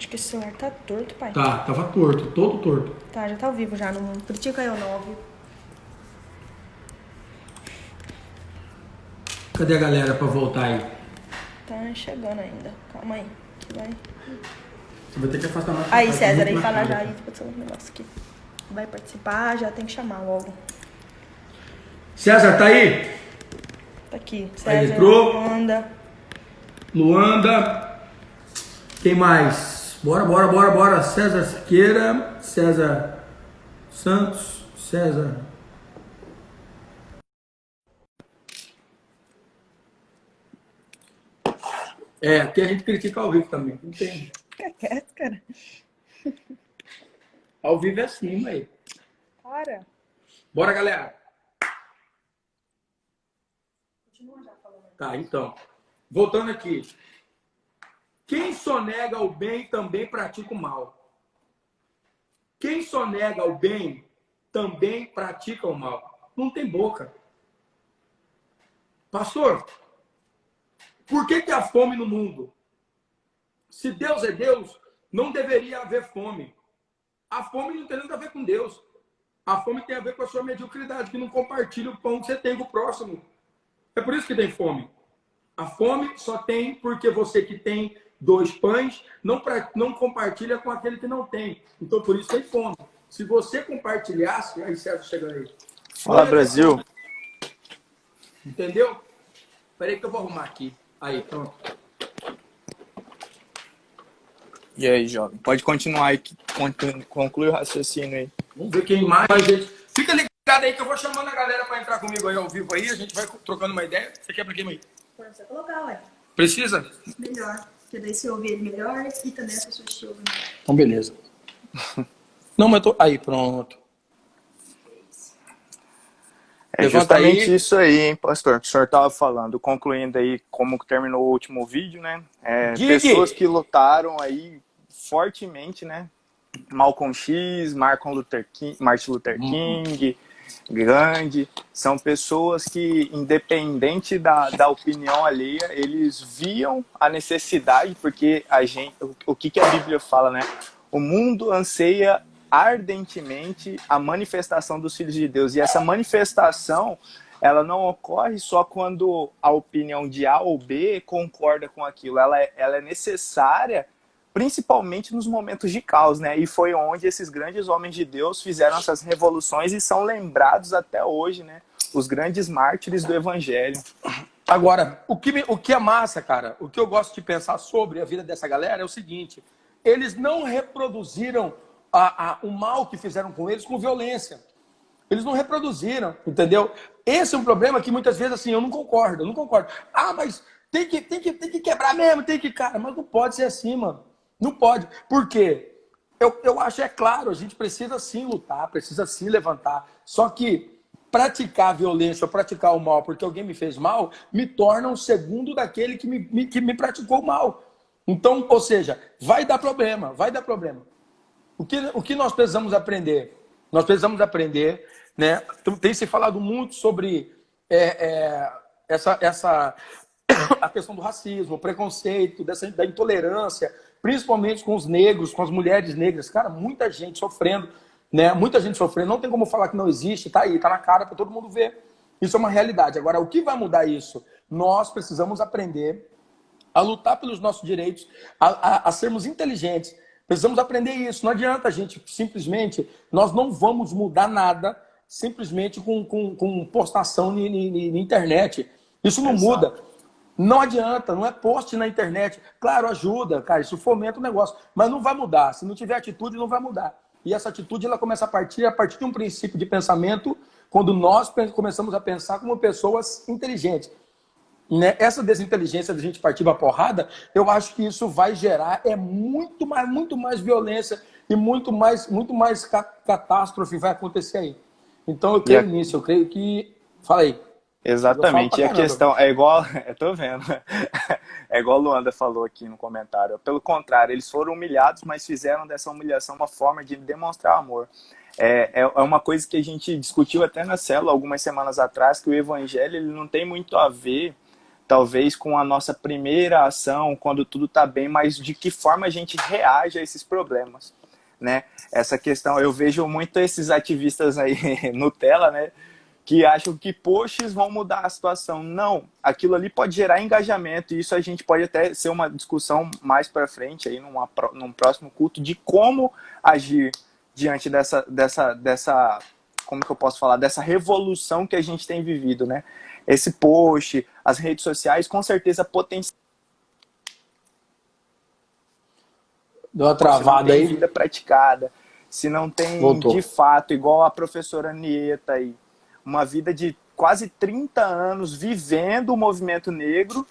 Acho que esse celular tá torto, pai. Tá, tava torto, todo torto. Tá, já tá ao vivo já. Não critica eu não, ao vivo. Cadê a galera pra voltar aí? Tá chegando ainda. Calma aí. Que vai. Você vai ter que afastar mais. Aí, tá César, muito aí na fala cara, já cara. aí, tipo, um negócio aqui. Vai participar, já tem que chamar logo. César, tá aí? Tá aqui. Aí, César, entrou. Luanda. Luanda. Quem mais? Bora. César Siqueira, César Santos, César. É, aqui a gente critica ao vivo também. Não tem. Fica quieto, cara. Ao vivo é assim, aí. Para. Bora, galera. Continua já falando. Tá, então. Voltando aqui. Quem só nega o bem também pratica o mal. Quem só nega o bem também pratica o mal. Não tem boca. Pastor, por que há fome no mundo? Se Deus é Deus, não deveria haver fome. A fome não tem nada a ver com Deus. A fome tem a ver com a sua mediocridade, que não compartilha o pão que você tem com o próximo. É por isso que tem fome. A fome só tem porque você que tem 2 pães não compartilha com aquele que não tem. Então, por isso tem fome. Se você compartilhasse... Aí, César, chegando aí. Fala, Brasil. Entendeu? Espera aí que eu vou arrumar aqui. Aí, pronto. E aí, jovem? Pode continuar aí, conclui o raciocínio aí. Vamos ver quem mais. Gente. Fica ligado aí que eu vou chamando a galera para entrar comigo aí ao vivo aí. A gente vai trocando uma ideia. Você quer para quem aí? Pode você colocar, ué. Precisa? Melhor. Porque daí você ouve ele melhor e também as pessoas te ouvem melhor. Então, beleza. Não, mas eu tô... Aí, pronto. É Levanta justamente aí. isso aí, hein, pastor, que o senhor estava falando. Concluindo aí como que terminou o último vídeo, né? Pessoas que lutaram aí fortemente, né? Malcolm X, Martin Luther King, Gandhi, são pessoas que, independente da opinião alheia, eles viam a necessidade, porque o que a Bíblia fala, né? O mundo anseia ardentemente a manifestação dos filhos de Deus, e essa manifestação, ela não ocorre só quando a opinião de A ou B concorda com aquilo, ela é necessária principalmente nos momentos de caos, né? E foi onde esses grandes homens de Deus fizeram essas revoluções e são lembrados até hoje, né? Os grandes mártires do Evangelho. Agora, o que é massa, cara, o que eu gosto de pensar sobre a vida dessa galera é o seguinte: eles não reproduziram o mal que fizeram com eles com violência. Eles não reproduziram, entendeu? Esse é um problema que muitas vezes, assim, eu não concordo. Ah, mas tem que quebrar mesmo, cara, mas não pode ser assim, mano. Não pode. Por quê? Eu acho, é claro, a gente precisa sim lutar, precisa sim levantar. Só que praticar a violência ou praticar o mal porque alguém me fez mal, me torna um segundo daquele que me praticou mal. Então, ou seja, vai dar problema, vai dar problema. O que nós precisamos aprender? Nós precisamos aprender, né? Tem se falado muito sobre a questão do racismo, o preconceito, da intolerância, principalmente com os negros, com as mulheres negras. Cara, muita gente sofrendo, né? Muita gente sofrendo. Não tem como falar que não existe, tá aí, tá na cara para todo mundo ver. Isso é uma realidade. Agora, o que vai mudar isso? Nós precisamos aprender a lutar pelos nossos direitos, a sermos inteligentes. Precisamos aprender isso. Não adianta a gente simplesmente... Nós não vamos mudar nada simplesmente com postação na internet. Isso não muda. Não adianta, não é post na internet. Claro, ajuda, cara, isso fomenta o negócio. Mas não vai mudar. Se não tiver atitude, não vai mudar. E essa atitude ela começa a partir de um princípio de pensamento, quando nós começamos a pensar como pessoas inteligentes. Né? Essa desinteligência da gente partir para a porrada, eu acho que isso vai gerar muito mais violência e muito mais catástrofe vai acontecer aí. Então eu creio nisso, eu creio que... Fala aí. Exatamente, e a questão é igual, eu tô vendo, é igual a Luanda falou aqui no comentário, pelo contrário, eles foram humilhados, mas fizeram dessa humilhação uma forma de demonstrar amor. É uma coisa que a gente discutiu até na célula algumas semanas atrás, que o evangelho ele não tem muito a ver talvez com a nossa primeira ação, quando tudo está bem, mas de que forma a gente reage a esses problemas, né? Essa questão, eu vejo muito esses ativistas aí Nutella, né? Que acham que posts vão mudar a situação. Não, aquilo ali pode gerar engajamento, e isso a gente pode até ser uma discussão mais para frente, aí num próximo culto, de como agir diante dessa, como que eu posso falar, dessa revolução que a gente tem vivido, né? Esse post, as redes sociais, com certeza potencializam. Deu uma travada aí. Vida praticada, se não tem, Voltou. de fato, igual a professora Nieta aí, uma vida de quase 30 anos vivendo o movimento negro,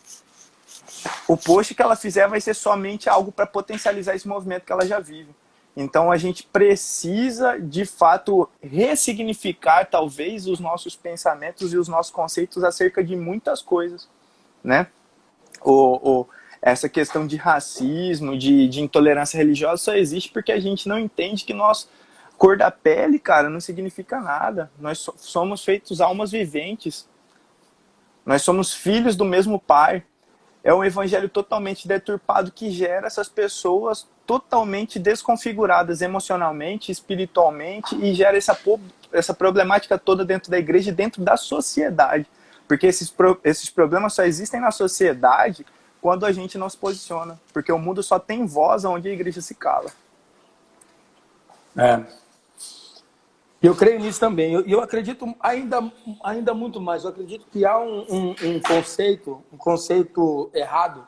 o post que ela fizer vai ser somente algo para potencializar esse movimento que ela já vive. Então a gente precisa, de fato, ressignificar talvez os nossos pensamentos e os nossos conceitos acerca de muitas coisas, né? Essa questão de racismo, de intolerância religiosa só existe porque a gente não entende que cor da pele, cara, não significa nada. Nós somos feitos almas viventes. Nós somos filhos do mesmo Pai. É um evangelho totalmente deturpado que gera essas pessoas totalmente desconfiguradas emocionalmente, espiritualmente, e gera essa problemática toda dentro da igreja e dentro da sociedade. Porque esses problemas só existem na sociedade quando a gente não se posiciona. Porque o mundo só tem voz onde a igreja se cala. Eu creio nisso também. Eu acredito ainda muito mais. Eu acredito que há um conceito errado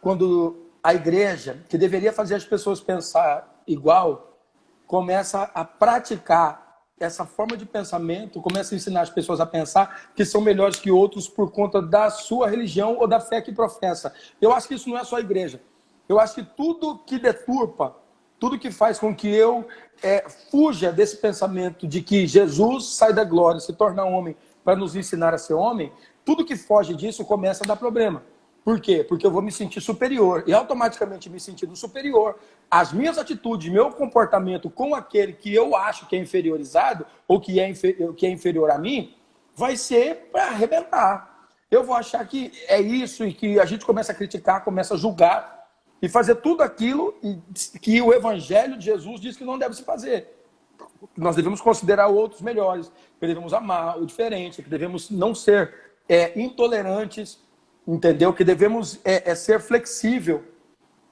quando a igreja, que deveria fazer as pessoas pensar igual, começa a praticar essa forma de pensamento, começa a ensinar as pessoas a pensar que são melhores que outros por conta da sua religião ou da fé que professa. Eu acho que isso não é só a igreja. Eu acho que tudo que deturpa, tudo que faz com que eu fuja desse pensamento de que Jesus sai da glória, se torna homem para nos ensinar a ser homem, tudo que foge disso começa a dar problema. Por quê? Porque eu vou me sentir superior. E automaticamente me sentindo superior, as minhas atitudes, meu comportamento com aquele que eu acho que é inferiorizado, ou que é inferior a mim, vai ser para arrebentar. Eu vou achar que é isso, e que a gente começa a criticar, começa a julgar, e fazer tudo aquilo que o Evangelho de Jesus diz que não deve se fazer. Nós devemos considerar outros melhores, que devemos amar o diferente, que devemos não ser intolerantes, entendeu? Que devemos ser flexível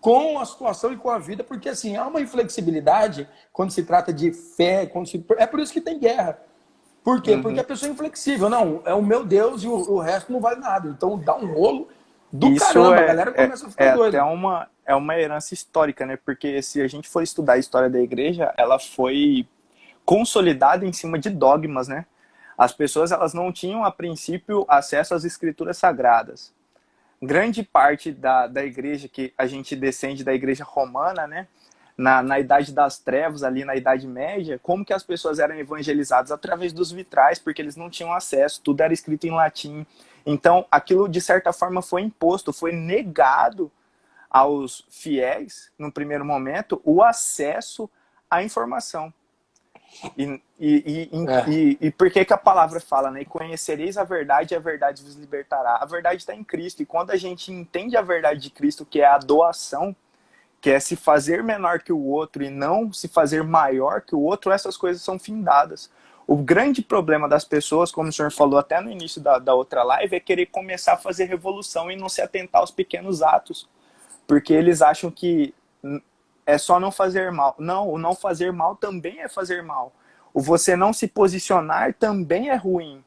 com a situação e com a vida, porque assim, há uma inflexibilidade quando se trata de fé, é por isso que tem guerra. Por quê? Porque a pessoa é inflexível. Não, é o meu Deus e o resto não vale nada. Então dá um rolo do caramba, a galera começa a ficar doida. É uma herança histórica, né? Porque se a gente for estudar a história da igreja, ela foi consolidada em cima de dogmas, né? As pessoas, elas não tinham, a princípio, acesso às escrituras sagradas. Grande parte da igreja, que a gente descende da igreja romana, né? Na Idade das Trevas, ali na Idade Média, como que as pessoas eram evangelizadas? Através dos vitrais, porque eles não tinham acesso, tudo era escrito em latim. Então, aquilo, de certa forma, foi imposto, foi negado aos fiéis, no primeiro momento, o acesso à informação. E por que a palavra fala, né? E conhecereis a verdade vos libertará. A verdade está em Cristo, e quando a gente entende a verdade de Cristo, que é a doação, que é se fazer menor que o outro e não se fazer maior que o outro, essas coisas são findadas. O grande problema das pessoas, como o senhor falou até no início da outra live, é querer começar a fazer revolução e não se atentar aos pequenos atos. Porque eles acham que é só não fazer mal. Não, o não fazer mal também é fazer mal. O você não se posicionar também é ruim.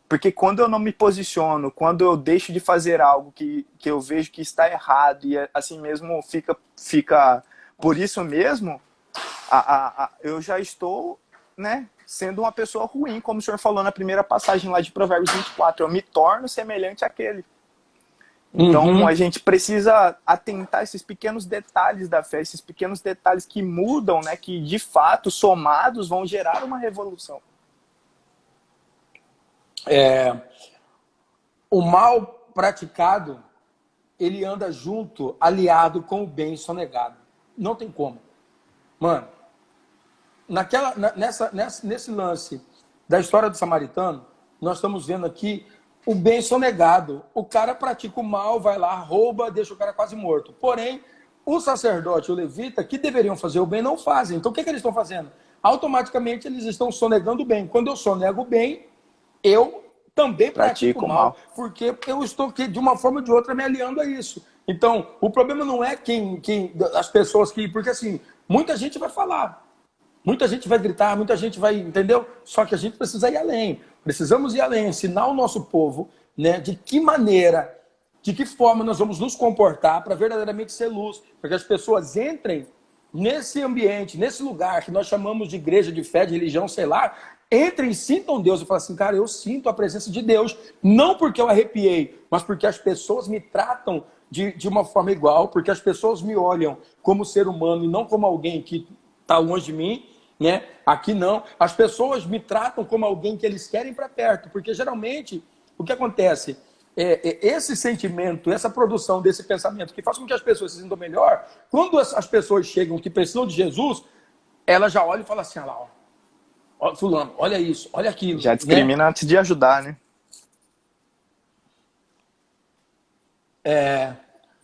Porque quando eu não me posiciono, quando eu deixo de fazer algo que eu vejo que está errado, e assim mesmo fica por isso mesmo, eu já estou, né, sendo uma pessoa ruim, como o senhor falou na primeira passagem lá de Provérbios 24. Eu me torno semelhante àquele. Então, a gente precisa atentar esses pequenos detalhes da fé, esses pequenos detalhes que mudam, né, que de fato, somados, vão gerar uma revolução. O mal praticado, ele anda junto, aliado com o bem sonegado. Não tem como. Mano, nesse lance da história do samaritano, nós estamos vendo aqui o bem sonegado. O cara pratica o mal, vai lá, rouba, deixa o cara quase morto. Porém, o sacerdote e o levita, que deveriam fazer o bem, não fazem. Então, o que eles estão fazendo? Automaticamente, eles estão sonegando o bem. Quando eu sonego o bem, eu também pratico o mal. Porque eu estou, de uma forma ou de outra, me aliando a isso. Então, o problema não é as pessoas que... Porque, assim, muita gente vai falar. Muita gente vai gritar, muita gente vai, entendeu? Só que a gente precisa ir além. Precisamos ir além, ensinar o nosso povo, né, de que maneira, de que forma nós vamos nos comportar para verdadeiramente ser luz. Para que as pessoas entrem nesse ambiente, nesse lugar que nós chamamos de igreja, de fé, de religião, sei lá, entrem e sintam Deus e falem assim, cara, eu sinto a presença de Deus, não porque eu arrepiei, mas porque as pessoas me tratam de uma forma igual, porque as pessoas me olham como ser humano e não como alguém que está longe de mim, né? Aqui não. As pessoas me tratam como alguém que eles querem para perto, porque geralmente o que acontece esse sentimento, essa produção desse pensamento que faz com que as pessoas se sintam melhor, quando as pessoas chegam que precisam de Jesus, ela já olha e fala assim, olha lá, ó, fulano, olha isso, olha aquilo. Já discrimina, né? Antes de ajudar, né?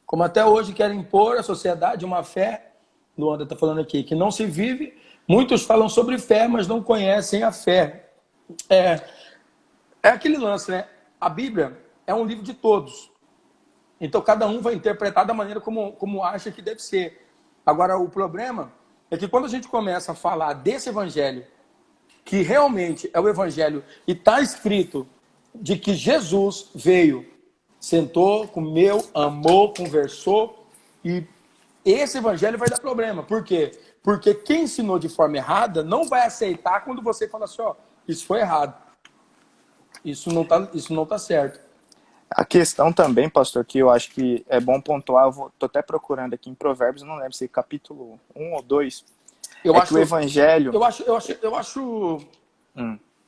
Como até hoje querem impor à sociedade uma fé, Luanda está falando aqui, que não se vive. Muitos falam sobre fé, mas não conhecem a fé. É aquele lance, né? A Bíblia é um livro de todos. Então, cada um vai interpretar da maneira como acha que deve ser. Agora, o problema é que quando a gente começa a falar desse evangelho, que realmente é o evangelho, e está escrito de que Jesus veio, sentou, comeu, amou, conversou, e esse evangelho vai dar problema. Por quê? Porque quem ensinou de forma errada não vai aceitar quando você fala assim, ó, isso foi errado. Isso não tá certo. A questão também, pastor, que eu acho que é bom pontuar, tô até procurando aqui em Provérbios, não lembro se é capítulo 1 ou 2, que o evangelho... Eu acho...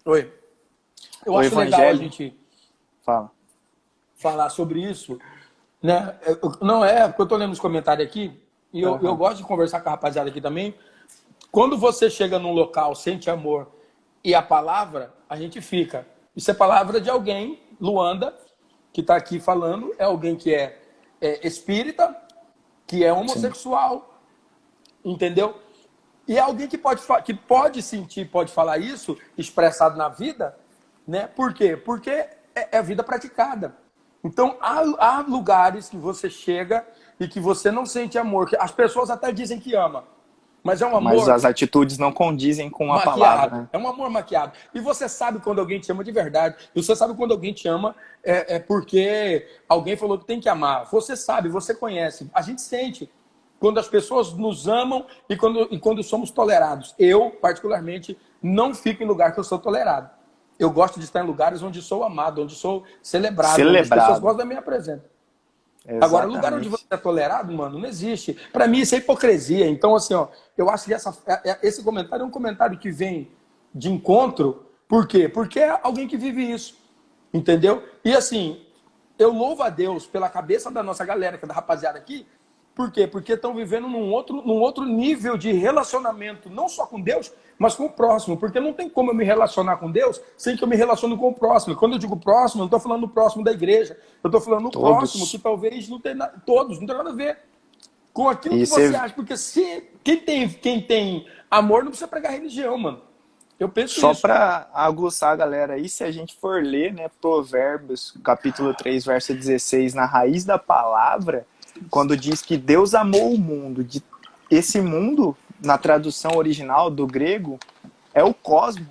Oi. Eu o acho evangelho... legal a gente falar sobre isso, né? Não porque eu tô lendo os comentários aqui, e eu gosto de conversar com a rapaziada aqui também. Quando você chega num local, sente amor, e a palavra, a gente fica. Isso é palavra de alguém, Luanda, que está aqui falando, é alguém que é espírita, que é homossexual, sim, entendeu? E é alguém que pode sentir, pode falar isso, expressado na vida, né? Por quê? Porque é vida praticada. Então, há lugares que você chega e que você não sente amor. Que as pessoas até dizem que ama, mas é um amor... Mas as atitudes não condizem com a palavra. Né? É um amor maquiado. E você sabe quando alguém te ama de verdade. E você sabe quando alguém te ama porque alguém falou que tem que amar. Você sabe, você conhece. A gente sente quando as pessoas nos amam e quando somos tolerados. Eu, particularmente, não fico em lugar que eu sou tolerado. Eu gosto de estar em lugares onde sou amado, onde sou celebrado. Onde as pessoas gostam da minha presença. Exatamente. Agora, o lugar onde você é tolerado, mano, não existe. Para mim, isso é hipocrisia. Então, assim, ó, eu acho que esse comentário é um comentário que vem de encontro. Por quê? Porque é alguém que vive isso. Entendeu? E, assim, eu louvo a Deus pela cabeça da nossa galera, que é da rapaziada aqui. Por quê? Porque estão vivendo num outro nível de relacionamento, não só com Deus, mas com o próximo. Porque não tem como eu me relacionar com Deus sem que eu me relacione com o próximo. Quando eu digo próximo, eu não estou falando do próximo da igreja. Eu estou falando do próximo que talvez não tenha todos, não tem nada a ver com aquilo que você acha. Porque quem tem amor não precisa pregar religião, mano. Eu penso só isso. Só para aguçar a galera aí, se a gente for ler, né, Provérbios, capítulo 3, verso 16, na raiz da palavra... Quando diz que Deus amou o mundo, esse mundo, na tradução original do grego, é o cosmo.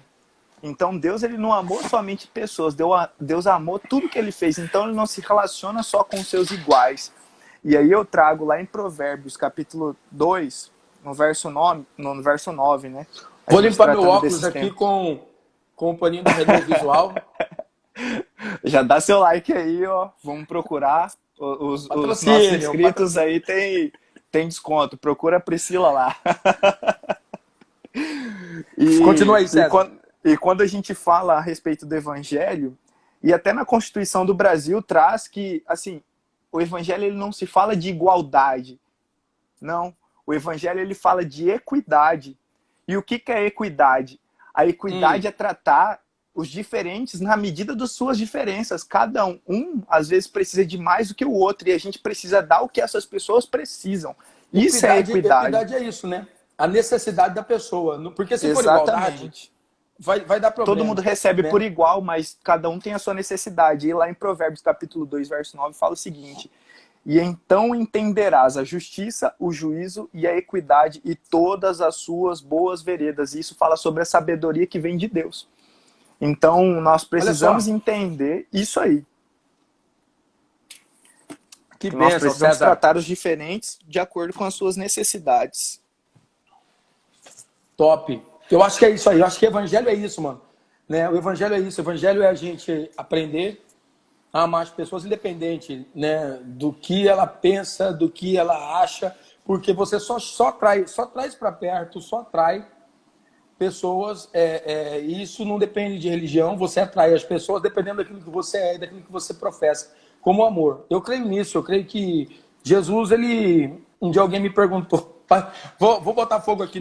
Então Deus ele não amou somente pessoas, Deus amou tudo que ele fez. Então ele não se relaciona só com seus iguais. E aí eu trago lá em Provérbios, capítulo 2, no verso 9, né? Vou limpar meu óculos aqui com o paninho do Renault Visual. Já dá seu like aí, ó. Vamos procurar. Os nossos inscritos aí tem desconto. Procura a Priscila lá. Continua aí, César. E quando a gente fala a respeito do evangelho, e até na Constituição do Brasil traz que, assim, o evangelho ele não se fala de igualdade. Não. O evangelho ele fala de equidade. E o que é equidade? A equidade é tratar os diferentes na medida das suas diferenças. Cada um às vezes, precisa de mais do que o outro, e a gente precisa dar o que essas pessoas precisam. Isso é equidade. Equidade é isso, né? A necessidade da pessoa. Porque se for Exatamente. igualdade, vai dar problema. Todo mundo recebe, né, por igual, mas cada um tem a sua necessidade. E lá em Provérbios, capítulo 2, verso 9, fala o seguinte: e então entenderás a justiça, o juízo e a equidade e todas as suas boas veredas. E isso fala sobre a sabedoria que vem de Deus. Então, nós precisamos entender isso aí. Que nós bênção, precisamos César. tratar os diferentes de acordo com as suas necessidades. Top. Eu acho que é isso aí. Eu acho que o evangelho é isso, mano. Né? O evangelho é isso. O evangelho é a gente aprender a amar as pessoas independente, né, do que ela pensa, do que ela acha, porque você só traz para perto, só atrai pessoas, isso não depende de religião, você atrai as pessoas dependendo daquilo que você é, daquilo que você professa, como amor. Eu creio nisso, eu creio que Jesus, um dia alguém me perguntou, vou botar fogo aqui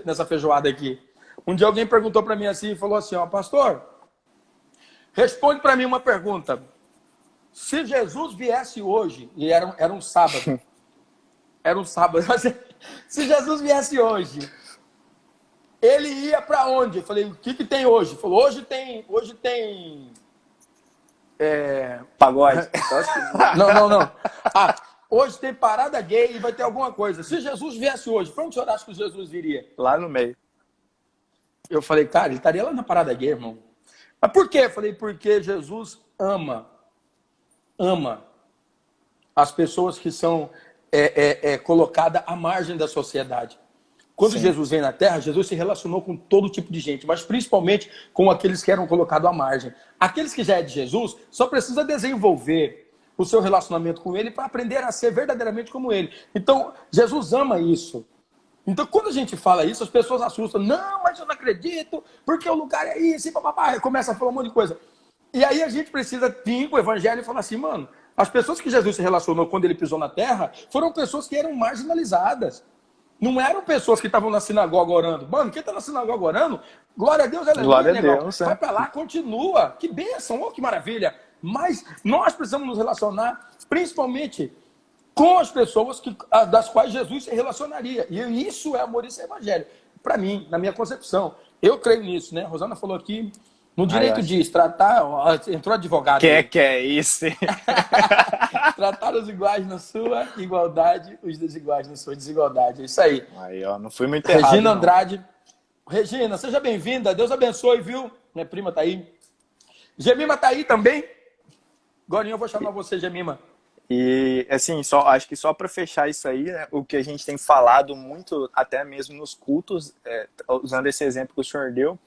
nessa feijoada aqui. Um dia alguém perguntou para mim assim, falou assim, ó, pastor, responde para mim uma pergunta. Se Jesus viesse hoje, e era um sábado, se Jesus viesse hoje, ele ia para onde? Eu falei, o que tem hoje? Ele falou, hoje tem pagode. Não. Hoje tem parada gay e vai ter alguma coisa. Se Jesus viesse hoje, para onde o senhor acha que Jesus viria? Lá no meio. Eu falei, cara, ele estaria lá na parada gay, irmão. Mas por quê? Eu falei, porque Jesus ama as pessoas que são colocadas à margem da sociedade. Quando Jesus veio na Terra, Jesus se relacionou com todo tipo de gente, mas principalmente com aqueles que eram colocados à margem. Aqueles que já é de Jesus só precisa desenvolver o seu relacionamento com ele para aprender a ser verdadeiramente como ele. Então, Jesus ama isso. Então, quando a gente fala isso, as pessoas assustam. Não, mas eu não acredito, porque o lugar é isso, e papapá, começa a falar um monte de coisa. E aí a gente precisa vir com o evangelho e falar assim, mano, as pessoas que Jesus se relacionou quando ele pisou na terra foram pessoas que eram marginalizadas. Não eram pessoas que estavam na sinagoga orando. Mano, quem está na sinagoga orando, glória a Deus, aleluia, glória a Deus, vai para lá, continua. Que bênção, oh, que maravilha. Mas nós precisamos nos relacionar, principalmente com as pessoas das quais Jesus se relacionaria. E isso é amor, isso é evangelho. Para mim, na minha concepção. Eu creio nisso, né? Rosana falou aqui no direito de tratar... Ó, entrou advogado. Que é isso? Tratar os iguais na sua igualdade, os desiguais na sua desigualdade. É isso aí. Aí, ó, não fui muito errado. Regina Andrade. Regina, seja bem-vinda. Deus abençoe, viu? Minha prima tá aí. Gemima tá aí também? Agora eu vou chamar você, Gemima. E, assim, acho que só para fechar isso aí, né, o que a gente tem falado muito, até mesmo nos cultos, usando esse exemplo que o senhor deu,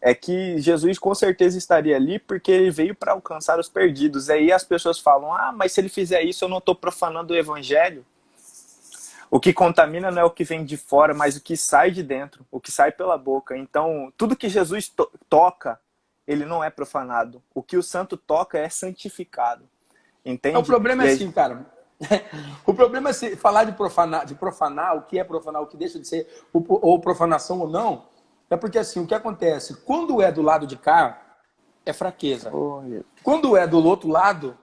é que Jesus com certeza estaria ali porque ele veio para alcançar os perdidos. Aí as pessoas falam, mas se ele fizer isso, eu não estou profanando o evangelho. O que contamina não é o que vem de fora, mas o que sai de dentro, o que sai pela boca. Então, tudo que Jesus toca, ele não é profanado. O que o santo toca é santificado. Entende? O problema é assim, cara. O problema é falar de profanar, o que é profanar, o que deixa de ser, ou profanação ou não, é porque assim, o que acontece? Quando é do lado de cá, é fraqueza. Quando é do outro lado,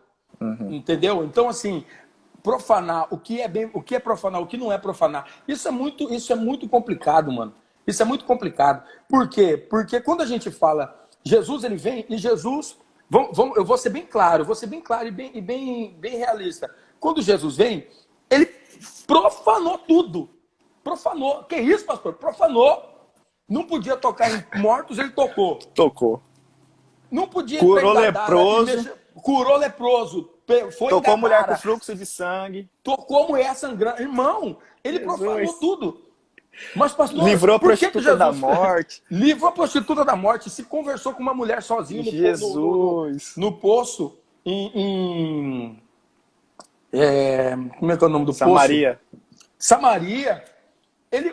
entendeu? Então, assim, profanar, o que é profanar, o que não é profanar, isso é muito complicado, mano. Isso é muito complicado. Por quê? Porque quando a gente fala, Jesus, ele vem, e Jesus... eu vou ser bem claro e bem realista. Quando Jesus vem, ele profanou tudo. Profanou. Que isso, pastor? Profanou. Não podia tocar em mortos, ele tocou. Tocou. Não podia... Curou leproso. Curou leproso. Tocou mulher com fluxo de sangue. Tocou mulher sangrando. Irmão, ele profanou tudo. Mas, pastor, livrou a prostituta da morte. Livrou a prostituta da morte. Se conversou com uma mulher sozinha no poço. Como é que é o nome do Samaria. poço? Samaria.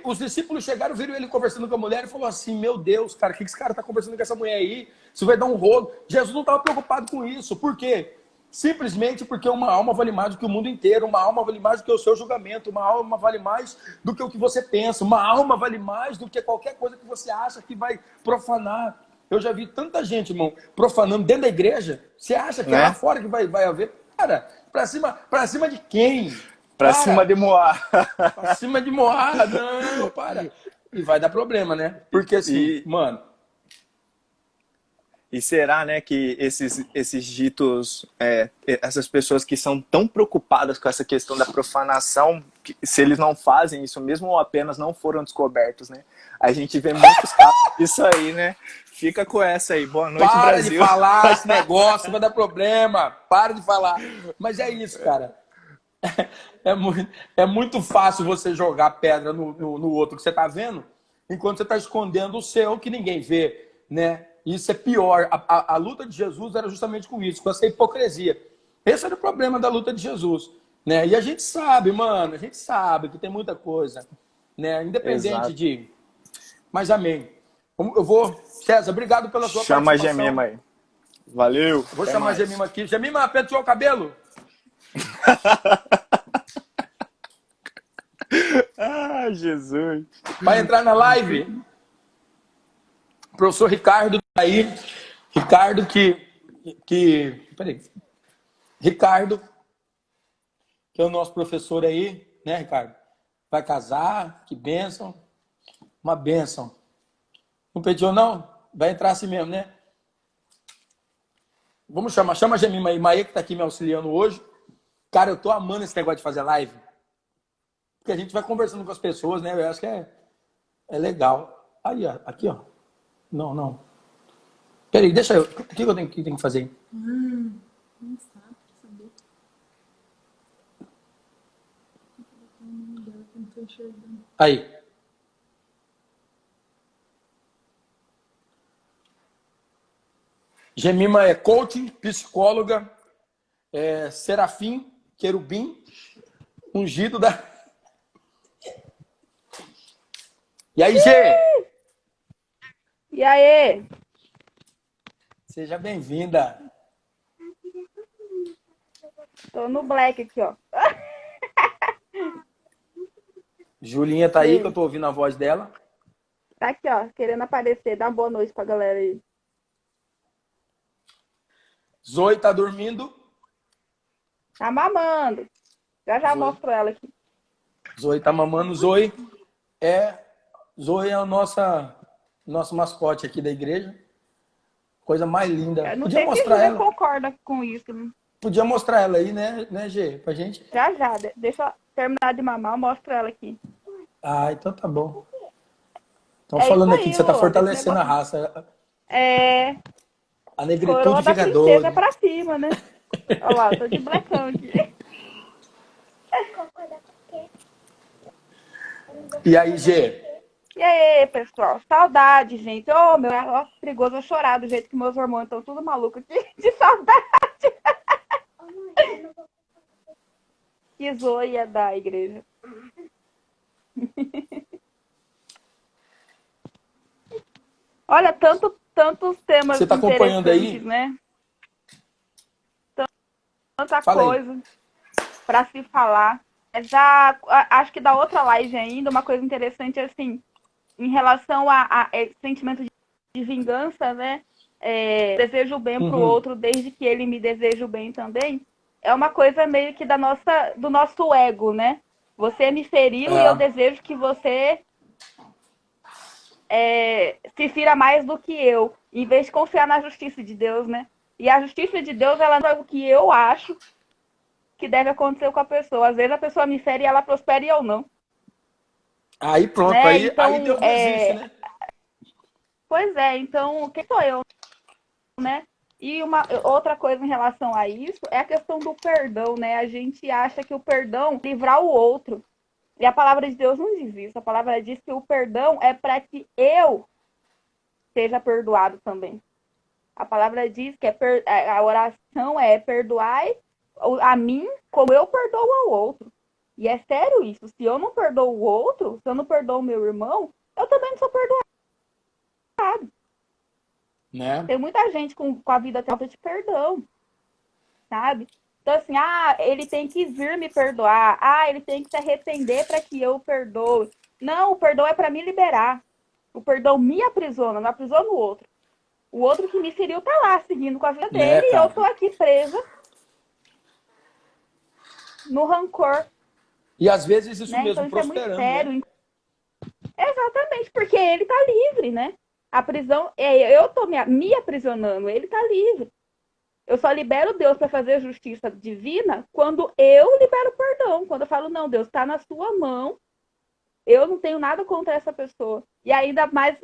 Os discípulos chegaram, viram ele conversando com a mulher e falou assim, meu Deus, cara, o que esse cara está conversando com essa mulher aí? Isso vai dar um rolo. Jesus não estava preocupado com isso. Por quê? Simplesmente porque uma alma vale mais do que o mundo inteiro, uma alma vale mais do que o seu julgamento, uma alma vale mais do que o que você pensa, uma alma vale mais do que qualquer coisa que você acha que vai profanar. Eu já vi tanta gente, irmão, profanando dentro da igreja. Você acha que é lá fora que vai haver? Cara, pra cima de quem? Pra cima de Moá. Pra cima de Moá, não, para. E vai dar problema, né? Porque assim, mano... E será, né, que esses ditos, essas pessoas que são tão preocupadas com essa questão da profanação, que, se eles não fazem isso mesmo ou apenas não foram descobertos, né? A gente vê muitos casos disso aí, né? Fica com essa aí. Boa noite, para Brasil. Para de falar esse negócio, vai dar problema. Para de falar. Mas é isso, cara. É muito fácil você jogar pedra no outro que você tá vendo, enquanto você tá escondendo o seu que ninguém vê, né? Isso é pior. A luta de Jesus era justamente com isso, com essa hipocrisia. Esse era o problema da luta de Jesus, né? E a gente sabe, mano, a gente sabe que tem muita coisa, né? Independente de... Mas amém. Eu vou... César, obrigado pela sua participação. Chama a Gemima aí. Valeu. Vou chamar a Gemima aqui. Gemima, penteou o cabelo? Ah, Jesus. Vai entrar na live? O professor Ricardo tá aí. Ricardo Peraí. Ricardo, que é o nosso professor aí, né, Ricardo? Vai casar, que bênção. Uma bênção. Não pediu, não? Vai entrar assim mesmo, né? Vamos chamar. Chama a Gemima aí. Maia, que tá aqui me auxiliando hoje. Cara, eu tô amando esse negócio de fazer live. Porque a gente vai conversando com as pessoas, né? Eu acho que é legal. Aí, ó. Aqui, ó. Não. Peraí, deixa eu... O que eu tenho que fazer? Não sabe, pra saber. Não tô enxergando. Aí. Gemima é coaching, psicóloga, serafim, querubim, ungido da... E aí, Gê? E aí? Seja bem-vinda. Tô no black aqui, ó. Julinha tá aí, que eu tô ouvindo a voz dela. Tá aqui, ó, querendo aparecer. Dá uma boa noite pra galera aí. Zoe tá dormindo. Tá mamando. Já mostro ela aqui. Zoe tá mamando. Zoe é o nosso mascote aqui da igreja. Coisa mais linda. Eu não Podia sei se mostrar você ela. concorda com isso. Né? Podia mostrar ela aí, né, Gê? Pra gente. Já. Deixa eu terminar de mamar, eu mostro ela aqui. Ah, então tá bom. Estão É falando isso aqui aí, que você tá ô, fortalecendo a esse raça. A Coroa negritude da fica princesa doida. pra cima, né? Olha lá, tô de blackão aqui. E aí, Gê? E aí, pessoal? Saudade, gente. Ô, meu, é perigoso eu chorar do jeito que meus hormônios estão tudo malucos aqui, de saudade. Que zoia da igreja. Olha, tantos temas Você tá acompanhando aí? interessantes, né? Tanta Fala aí. coisa para se falar. Já acho que da outra live ainda, uma coisa interessante assim, em relação a esse sentimento de vingança, né? Desejo bem pro outro desde que ele me deseja o bem também. É uma coisa meio que do nosso ego, né? Você me feriu e eu desejo que você se fira mais do que eu, em vez de confiar na justiça de Deus, né? E a justiça de Deus, ela não é o que eu acho que deve acontecer com a pessoa. Às vezes a pessoa me fere e ela prospera e eu não. Aí pronto, né? aí Então, Deus não existe, né? Pois é, então, quem sou eu, né? E outra coisa em relação a isso é a questão do perdão, né? A gente acha que o perdão é livrar o outro. E a palavra de Deus não diz isso. A palavra diz que o perdão é para que eu seja perdoado também. A palavra diz que a oração é perdoar a mim como eu perdoo ao outro. E é sério isso. Se eu não perdoo o outro, se eu não perdoo o meu irmão, eu também não sou perdoado. Né? Tem muita gente com a vida falta de perdão. sabe? Então, assim, ele tem que vir me perdoar. Ele tem que se arrepender para que eu perdoe. Não, o perdão é para me liberar. O perdão me aprisiona, não aprisiona o outro. O outro que me feriu tá lá, seguindo com a vida dele, e eu tô aqui presa no rancor. E às vezes isso mesmo, então, prosperando, isso é muito sério. né? Exatamente, porque ele tá livre, né? A prisão, eu tô me aprisionando, ele tá livre. Eu só libero Deus para fazer a justiça divina quando eu libero perdão. Quando eu falo, não, Deus, está na sua mão. Eu não tenho nada contra essa pessoa. E ainda mais,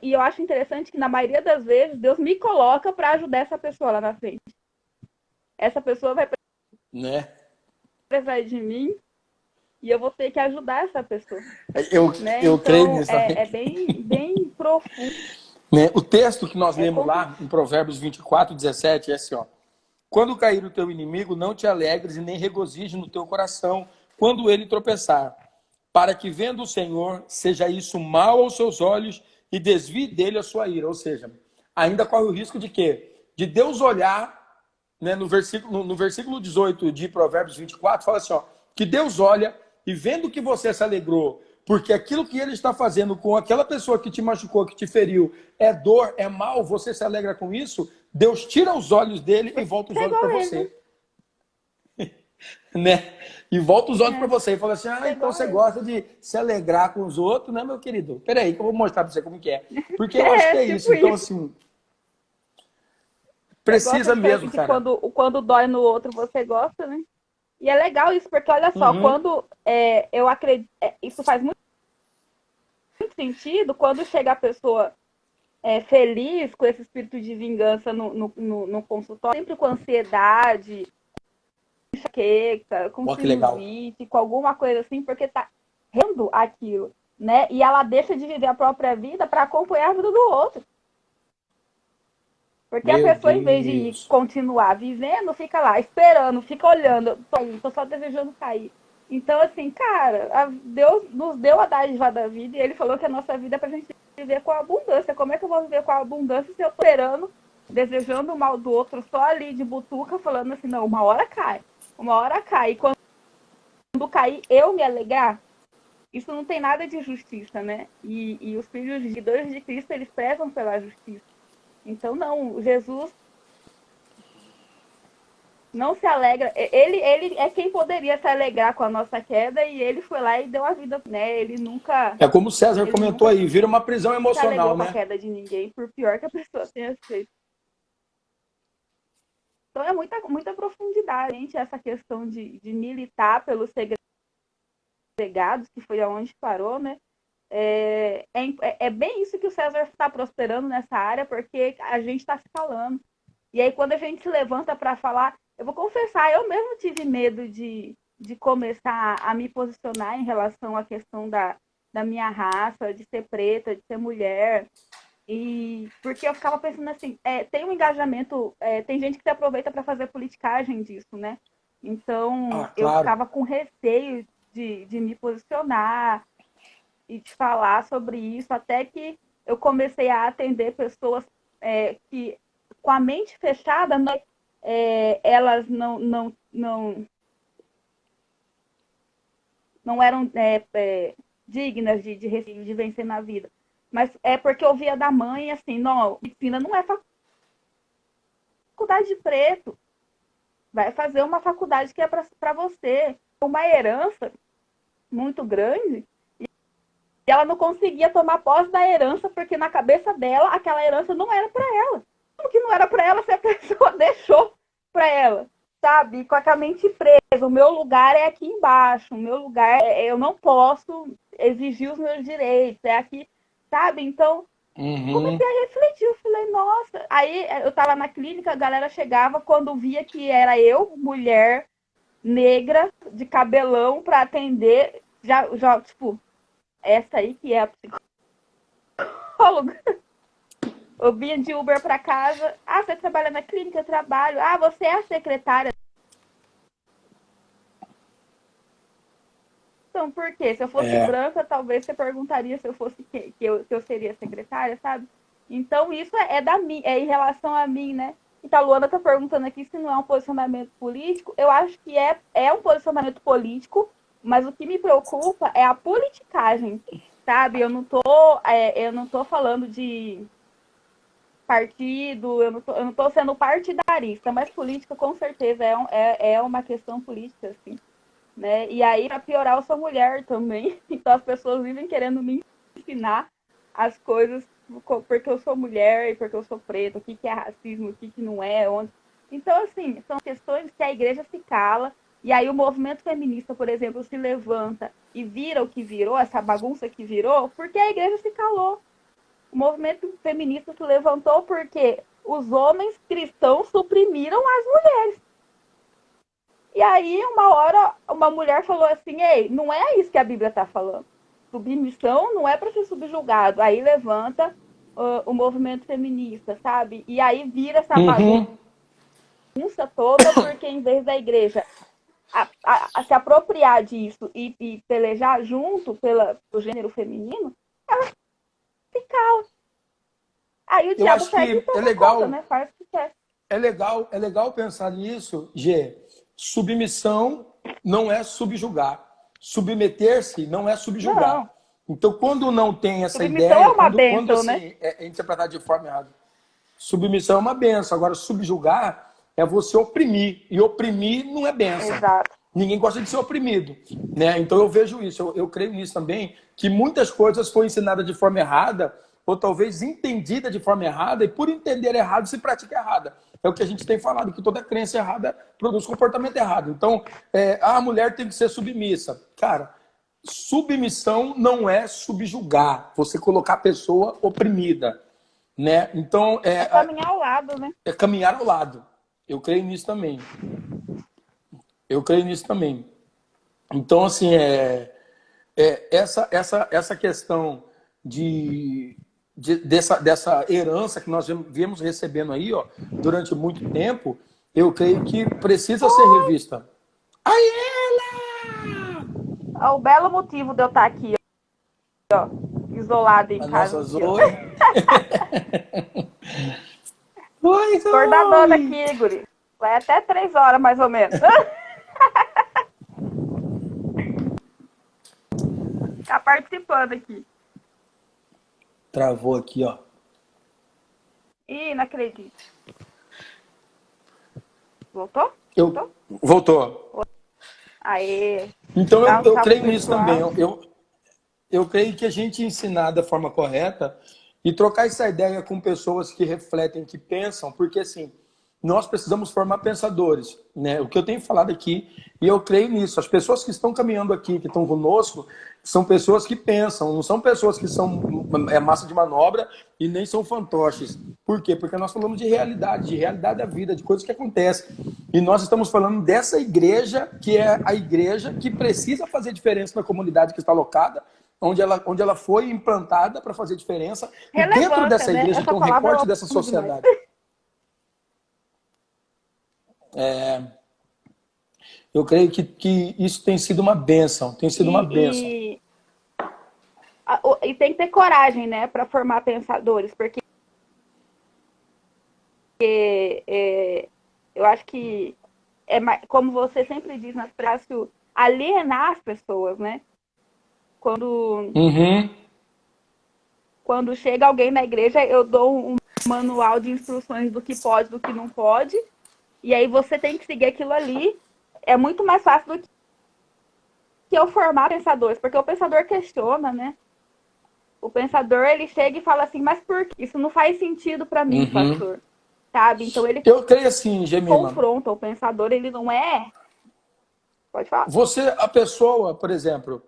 eu acho interessante que na maioria das vezes, Deus me coloca para ajudar essa pessoa lá na frente. Essa pessoa vai precisar de mim e eu vou ter que ajudar essa pessoa. Eu então, creio nisso. É bem profundo. O texto que nós lemos lá, em Provérbios 24, 17, é assim, ó. Quando cair o teu inimigo, não te alegres e nem regozije no teu coração quando ele tropeçar, para que vendo o Senhor, seja isso mal aos seus olhos e desvie dele a sua ira. Ou seja, ainda corre o risco de quê? De Deus olhar, né, no versículo 18 de Provérbios 24, fala assim, ó, que Deus olha e vendo que você se alegrou, porque aquilo que ele está fazendo com aquela pessoa que te machucou, que te feriu, é dor, é mal, você se alegra com isso, Deus tira os olhos dele e volta os olhos para você. Né? E volta os olhos para você e fala assim, então você gosta de se alegrar com os outros, né, meu querido? Peraí, que eu vou mostrar para você como que é. Porque eu acho que é isso. Então, assim, precisa mesmo, cara. Quando dói no outro, você gosta, né? E é legal isso, porque olha só, quando eu acredito, isso faz muito sentido, quando chega a pessoa feliz, com esse espírito de vingança no consultório, sempre com ansiedade, enxaqueca, com sinusite, com alguma coisa assim, porque tá rendo aquilo, né? E ela deixa de viver a própria vida para acompanhar a vida do outro. Porque a pessoa, em vez de continuar vivendo, fica lá esperando, fica olhando, tô só desejando cair. Então, assim, cara, Deus nos deu a dádiva da vida e ele falou que a nossa vida é pra gente viver com a abundância. Como é que eu vou viver com a abundância se eu tô esperando, desejando o mal do outro, só ali de butuca, falando assim, não, uma hora cai. Uma hora cai. E quando cair, eu me alegrar? Isso não tem nada de justiça, né? E os filhos de Cristo, eles prezam pela justiça. Então, não, Jesus não se alegra. Ele é quem poderia se alegrar com a nossa queda e ele foi lá e deu a vida, né? Ele nunca... É como o César comentou aí, vira uma prisão emocional, né? Com a queda de ninguém, por pior que a pessoa tenha feito. Então, é muita profundidade, gente, essa questão de militar pelos segregados, que foi aonde parou, né? É bem isso que o César está prosperando nessa área, porque a gente está se calando. E aí, quando a gente se levanta para falar, eu vou confessar, eu mesmo tive medo de começar a me posicionar em relação à questão da minha raça, de ser preta, de ser mulher. E porque eu ficava pensando assim, tem um engajamento, tem gente que se aproveita para fazer politicagem disso, né? Então, claro. Eu ficava com receio de me posicionar e de falar sobre isso, até que eu comecei a atender pessoas que, com a mente fechada, elas não eram dignas de vencer na vida. Mas é porque eu via da mãe, assim, não, medicina não é faculdade de preto. Vai fazer uma faculdade que é para você. Uma herança muito grande. E ela não conseguia tomar posse da herança, porque na cabeça dela, aquela herança não era para ela. Como que não era para ela se a pessoa deixou para ela? Sabe? Com a mente presa. O meu lugar é aqui embaixo. O meu lugar, eu não posso exigir os meus direitos. É aqui, sabe? Então, comecei a refletir. Eu falei, nossa. Aí, eu tava na clínica, a galera chegava quando via que era eu, mulher, negra, de cabelão, para atender. Já, tipo... Essa aí que é a psicóloga. Eu vinha de Uber para casa. Você trabalha na clínica? Eu trabalho. Você é a secretária. Então, por quê? Se eu fosse branca, talvez você perguntaria se eu fosse que eu seria secretária, sabe? Então, isso é em relação a mim, né? Então, a Luana está perguntando aqui se não é um posicionamento político. Eu acho que é um posicionamento político, mas o que me preocupa é a politicagem, sabe? Eu não tô falando de partido, eu não tô sendo partidarista, mas política com certeza é uma questão política, assim, né? E aí, para piorar, eu sou mulher também, então as pessoas vivem querendo me ensinar as coisas porque eu sou mulher e porque eu sou preta, o que é racismo, o que não é, onde. Então, assim, são questões que a igreja se cala, e aí o movimento feminista, por exemplo, se levanta e vira o que virou, essa bagunça que virou, porque a igreja se calou. O movimento feminista se levantou porque os homens cristãos suprimiram as mulheres. E aí, uma hora, uma mulher falou assim, ei, não é isso que a Bíblia está falando. Submissão não é para ser subjugado. Aí levanta o movimento feminista, sabe? E aí vira essa bagunça toda, porque em vez da igreja se apropriar disso e pelejar junto pelo gênero feminino, ela se cala. Aí o diabo pega e toma conta, né? Faz o que quer. É legal pensar nisso, Gê. Submissão não é subjugar. Submeter-se não é subjugar. Não. Então, quando não tem essa submissão ideia, é uma quando bênção, assim, né? é interpretado de forma errada. Submissão é uma benção. Agora, subjugar é você oprimir. E oprimir não é benção. Exato. Ninguém gosta de ser oprimido, né? Então eu vejo isso, eu creio nisso também, que muitas coisas foram ensinadas de forma errada, ou talvez entendida de forma errada, e por entender errado se pratica errada. É o que a gente tem falado, que toda crença errada produz comportamento errado. Então, a mulher tem que ser submissa. Cara, submissão não é subjugar, você colocar a pessoa oprimida, né? Então, é caminhar ao lado, né? É caminhar ao lado. Eu creio nisso também. Eu creio nisso também. Então, assim, essa questão dessa herança que nós viemos recebendo aí, ó, durante muito tempo, eu creio que precisa ser revista. Aí ela! É o belo motivo de eu estar aqui, ó, isolada em casa. Nossa Zoe. Oi, Zoe. Acordadona aqui, guri. Vai até 3 horas, mais ou menos. Tá participando aqui. Travou aqui, ó. Ih, não acredito. Voltou? Voltou. Aê. Então eu creio nisso pessoal. também. Eu creio que a gente ensinar da forma correta e trocar essa ideia com pessoas que refletem, que pensam, porque assim, nós precisamos formar pensadores, né? O que eu tenho falado aqui, e eu creio nisso. As pessoas que estão caminhando aqui, que estão conosco, são pessoas que pensam, não são pessoas que são massa de manobra e nem são fantoches. Por quê? Porque nós falamos de realidade da vida, de coisas que acontecem. E nós estamos falando dessa igreja, que é a igreja que precisa fazer diferença na comunidade que está alocada, onde ela foi implantada para fazer diferença. E dentro dessa igreja tem um recorte dessa sociedade. Eu creio que isso tem sido uma bênção, tem sido uma bênção. E tem que ter coragem, né, para formar pensadores, porque eu acho que como você sempre diz nas práticas, alienar as pessoas, né? Quando chega alguém na igreja, eu dou um manual de instruções do que pode, do que não pode. E aí você tem que seguir aquilo ali. É muito mais fácil do que eu formar pensadores. Porque o pensador questiona, né? O pensador, ele chega e fala assim, mas por que? Isso não faz sentido para mim, pastor. Sabe? Então ele eu creio assim, Gemima, confronta o pensador, ele não é... Pode falar. A pessoa, por exemplo,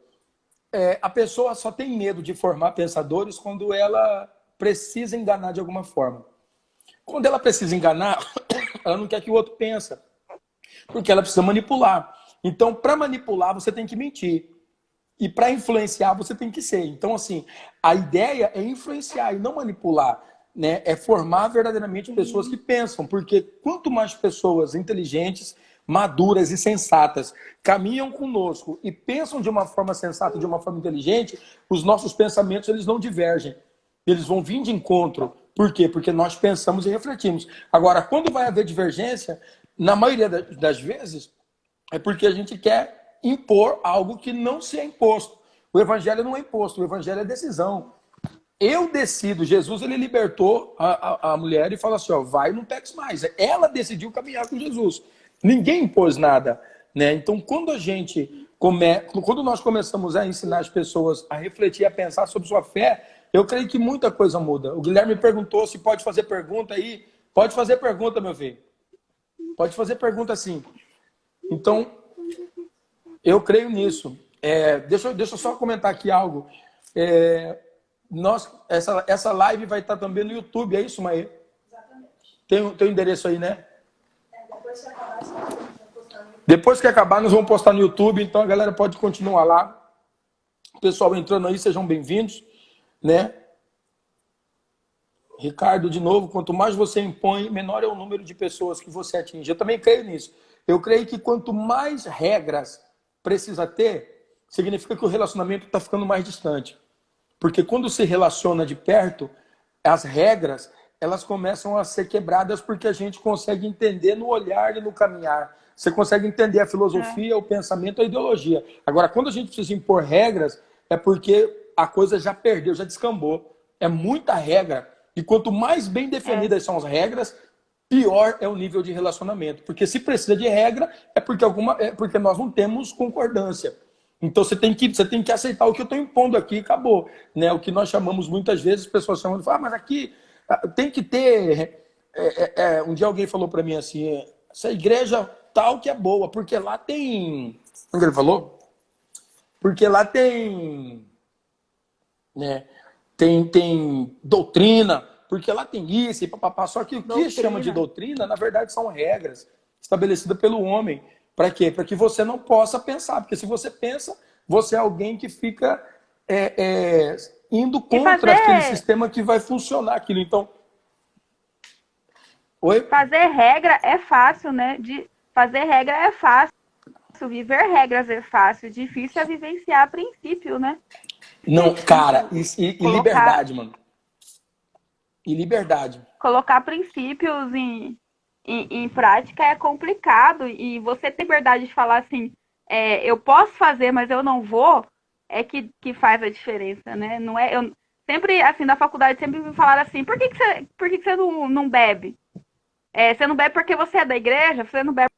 a pessoa só tem medo de formar pensadores quando ela precisa enganar de alguma forma. Quando ela precisa enganar, ela não quer que o outro pense, porque ela precisa manipular. Então, para manipular, você tem que mentir. E para influenciar, você tem que ser. Então, assim, a ideia é influenciar e não manipular, né? É formar verdadeiramente pessoas que pensam, porque quanto mais pessoas inteligentes, maduras e sensatas caminham conosco e pensam de uma forma sensata, de uma forma inteligente, os nossos pensamentos eles não divergem. Eles vão vir de encontro. Por quê? Porque nós pensamos e refletimos. Agora, quando vai haver divergência, na maioria das vezes, é porque a gente quer impor algo que não se é imposto. O evangelho não é imposto, o evangelho é decisão. Eu decido. Jesus, ele libertou a mulher e falou assim, ó, vai, não peques mais. Ela decidiu caminhar com Jesus. Ninguém impôs nada, né? Então, quando nós começamos a ensinar as pessoas a refletir, a pensar sobre sua fé, eu creio que muita coisa muda. O Guilherme perguntou se pode fazer pergunta aí. Pode fazer pergunta, meu filho. Pode fazer pergunta, sim. Então, eu creio nisso. Deixa eu só comentar aqui algo. Essa live vai estar também no YouTube, é isso, Maê? Exatamente. Tem o endereço aí, né? Depois que acabar, nós vamos postar no YouTube. Depois que acabar, nós vamos postar no YouTube, então a galera pode continuar lá. O pessoal entrando aí, sejam bem-vindos, né? Ricardo, de novo, quanto mais você impõe, menor é o número de pessoas que você atinge. Eu também creio nisso. Eu creio que quanto mais regras precisa ter, significa que o relacionamento está ficando mais distante. Porque quando se relaciona de perto, as regras, elas começam a ser quebradas porque a gente consegue entender no olhar e no caminhar. Você consegue entender a filosofia, o pensamento, a ideologia. Agora, quando a gente precisa impor regras, é porque a coisa já perdeu, já descambou. É muita regra. E quanto mais bem definidas são as regras, pior é o nível de relacionamento. Porque se precisa de regra, é porque nós não temos concordância. Então você tem que aceitar o que eu estou impondo aqui e acabou. Né? O que nós chamamos muitas vezes, as pessoas chamam de falar, mas aqui tem que ter... um dia alguém falou para mim assim, essa igreja tal que é boa, porque lá tem... Como ele falou? Porque lá tem... Né? Tem doutrina, porque lá tem isso e papapá. Só que o que chama de doutrina, na verdade, são regras estabelecidas pelo homem. Para quê? Para que você não possa pensar. Porque se você pensa, você é alguém que fica indo contra aquele sistema que vai funcionar aquilo. Então, oi? Fazer regra é fácil, né? Fazer regra é fácil. Viver regras é fácil. Difícil é vivenciar princípio, né? Não, cara, e liberdade, mano. E liberdade. Colocar princípios em prática é complicado. E você ter liberdade de falar assim, eu posso fazer, mas eu não vou, é que faz a diferença, né? Não é, eu sempre, assim, na faculdade, sempre me falaram assim, por que você não bebe? Você não bebe porque você é da igreja? Você não bebe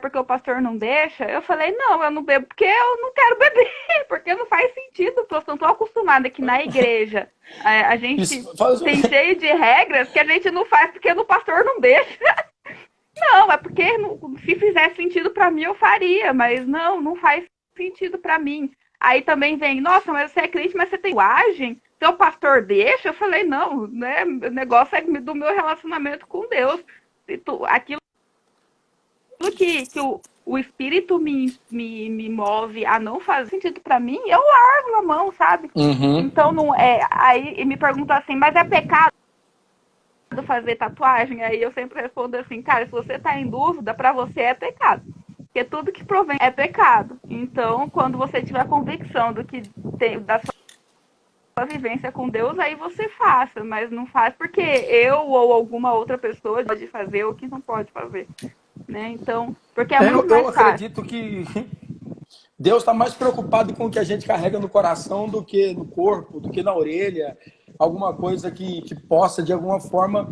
porque o pastor não deixa? Eu falei, não, eu não bebo porque eu não quero beber, porque não faz sentido, eu não estou acostumada que na igreja a gente tem cheio de regras que a gente não faz porque o pastor não deixa. Não, é porque se fizesse sentido para mim eu faria, mas não faz sentido para mim. Aí também vem, nossa, mas você é crente, mas você tem linguagem? Seu pastor deixa? Eu falei, não, né? O negócio é do meu relacionamento com Deus. Aquilo que o Espírito me move a não fazer sentido pra mim, eu largo a mão, sabe? Uhum. Então, aí me pergunta assim, mas é pecado fazer tatuagem? Aí eu sempre respondo assim, cara, se você tá em dúvida, pra você é pecado. Porque tudo que provém é pecado. Então, quando você tiver convicção da sua vivência com Deus, aí você faça, mas não faz porque eu ou alguma outra pessoa pode fazer ou que não pode fazer. Né? Então, porque eu acredito que Deus está mais preocupado com o que a gente carrega no coração do que no corpo, do que na orelha, alguma coisa que possa de alguma forma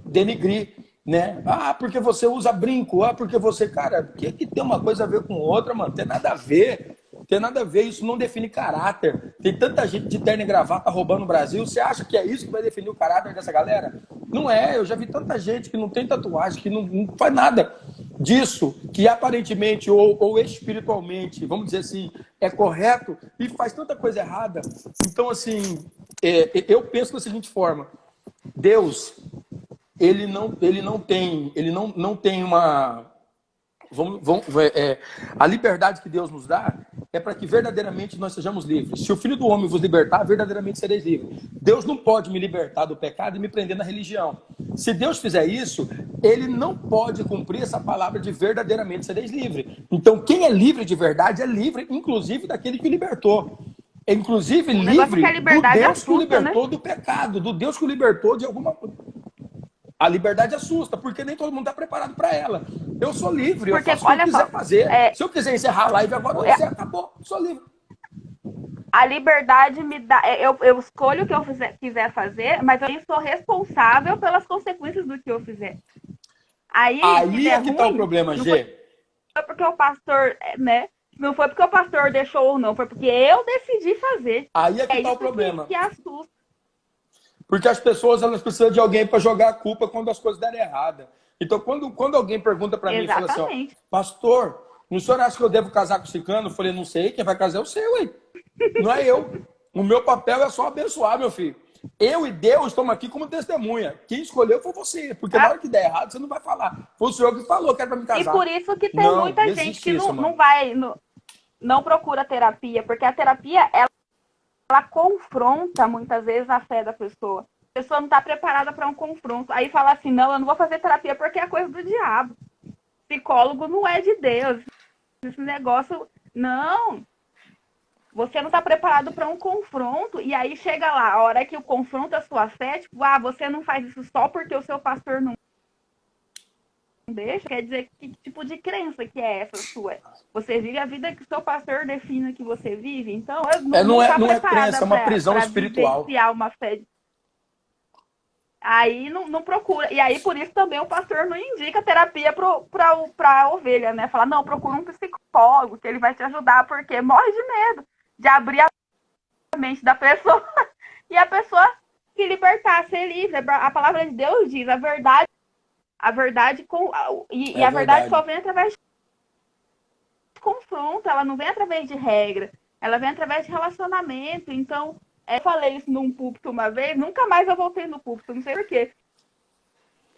denigrir, né? Porque você usa brinco, porque você, cara, que tem uma coisa a ver com outra, mano? Tem nada a ver. Tem nada a ver, isso não define caráter. Tem tanta gente de terno e gravata roubando no Brasil. Você acha que é isso que vai definir o caráter dessa galera? Não é, eu já vi tanta gente que não tem tatuagem, que não faz nada disso, que aparentemente ou espiritualmente, vamos dizer assim, é correto e faz tanta coisa errada. Então, assim, eu penso da seguinte forma: Deus, ele não tem uma... a liberdade que Deus nos dá é para que verdadeiramente nós sejamos livres. Se o Filho do Homem vos libertar, verdadeiramente sereis livres. Deus não pode me libertar do pecado e me prender na religião. Se Deus fizer isso, ele não pode cumprir essa palavra de verdadeiramente sereis livres. Então, quem é livre de verdade é livre, inclusive, daquele que o libertou. inclusive O negócio livre é que a liberdade do Deus que o assusta, libertou do pecado, do Deus que o libertou de alguma coisa. A liberdade assusta, porque nem todo mundo está preparado para ela. Eu sou livre, eu Porque, faço o que eu olha quiser só, fazer. Se eu quiser encerrar a live agora, eu é, encerro, acabou, sou livre. a liberdade me dá. Eu escolho o que eu quiser fazer, mas eu sou responsável pelas consequências do que eu fizer. Aí, se Aí der é que está o ruim, problema, não foi Gê. porque o pastor, né? Não foi porque o pastor deixou ou não, foi porque eu decidi fazer. Aí é que É está o isso problema. que assusta. Porque as pessoas elas precisam de alguém para jogar a culpa quando as coisas derem errada. Então, quando alguém pergunta para mim e fala assim, ó, Exatamente. pastor, o senhor acha que eu devo casar com o ciclano? Eu falei, não sei, quem vai casar é o seu, hein? Não é eu. O meu papel é só abençoar, meu filho. Eu e Deus estamos aqui como testemunha. Quem escolheu foi você. Porque na hora que der errado, você não vai falar. Foi o senhor que falou que era para me E casar. por isso que tem Não, muita não gente existe que isso, não mano. vai, não procura terapia, porque a terapia, ela confronta muitas vezes a fé da pessoa. A pessoa não está preparada para um confronto. Aí fala assim, não, eu não vou fazer terapia porque é coisa do diabo. Psicólogo não é de Deus. Esse negócio, não. Você não está preparado para um confronto. E aí chega lá, a hora que o confronto a sua fé, tipo, você não faz isso só porque o seu pastor não deixa. Quer dizer, que tipo de crença que é essa sua? Você vive a vida que o seu pastor define que você vive? Então, eu não está Não é preparada crença, é uma prisão para espiritual. vivenciar uma fé. Aí não procura. E aí, por isso também o pastor não indica terapia para a ovelha, né? Fala, não, procura um psicólogo, que ele vai te ajudar, porque morre de medo de abrir a mente da pessoa e a pessoa se libertar, ser livre. A palavra de Deus diz, a verdade a verdade só vem através de confronto, ela não vem através de regra, ela vem através de relacionamento. Então, eu falei isso num púlpito uma vez, nunca mais eu voltei no púlpito, não sei porquê.